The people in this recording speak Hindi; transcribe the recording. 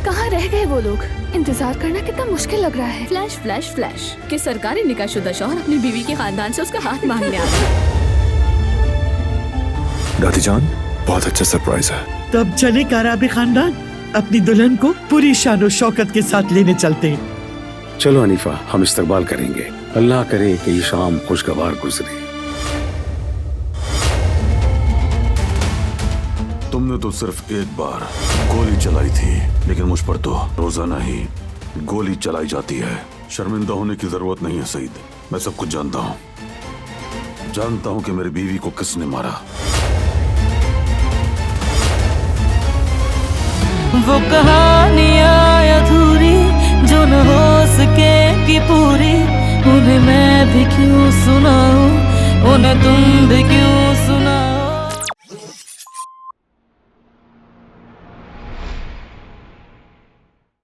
कहाँ रह गए वो लोग? इंतजार करना कितना मुश्किल लग रहा है। फ्लैश फ्लैश फ्लैश कि सरकारी निकाहशुदा शौहर अपनी बीवी के खानदान से उसका हाथ मांगने आ गया। दादी जान, बहुत अच्छा सरप्राइज है। तब चले काराबी खानदान अपनी दुल्हन को पूरी शान और शौकत के साथ लेने चलते हैं। चलो हनीफा, हम इस्तकबाल करेंगे। अल्लाह करे कि ये शाम खुशगवार गुजरे। तुमने तो सिर्फ एक बार गोली चलाई थी, लेकिन मुझ पर तो रोजाना ही गोली चलाई जाती है। शर्मिंदा होने की जरूरत नहीं है सईद, मैं सब कुछ जानता हूँ। जानता हूँ कि मेरी बीवी को किसने मारा। वो कहानियाँ अधूरी जो न हो सके कि पूरी, उन्हें मैं भी क्यों सुनाऊं, उन्हें तुम भी क्यों सुनाओ।